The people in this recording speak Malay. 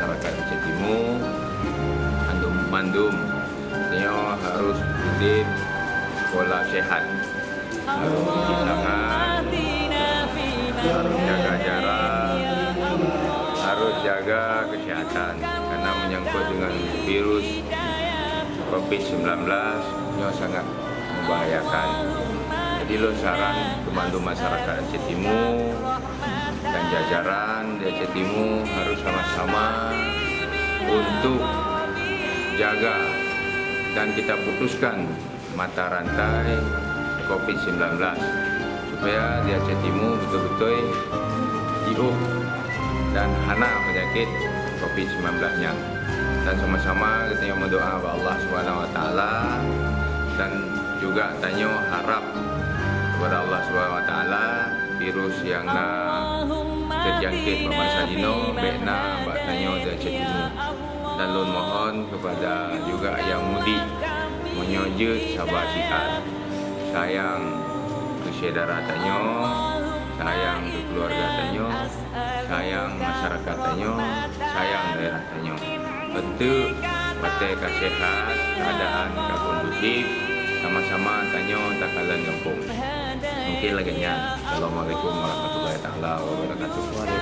masyarakat Aceh Timur, Mandum, tanya harus rutin pola sehat, harus cuci tangan, harus jaga jarak, harus jaga kesehatan karena menyangkut dengan virus COVID-19 yang sangat membahayakan. Jadi lo saran kepada masyarakat Aceh Timur dan jajaran di Aceh Timur harus sama-sama untuk jaga dan kita putuskan mata rantai COVID-19 supaya di Aceh Timur betul-betul hidup dan hana penyakit COVID-19-nya. Dan sama-sama kita berdoa kepada Allah Subhanahu Wa Taala dan juga tanya harap kepada Allah Subhanahu Wa Taala virus yang terjangkit masa dino bekna bak tanya di Aceh Timur. Dan lun mohon kepada juga yang mudik menyojut sabar sihat, sayang ke saudara tanyo, sayang ke keluarga tanyo, sayang masyarakat tanyo, sayang daerah tanyo. Bentuk pakai kesehat, keadaan kondusif, sama-sama tanyo takalan kampung. Mungkin lagi nya. Assalamualaikum warahmatullahi wabarakatuh.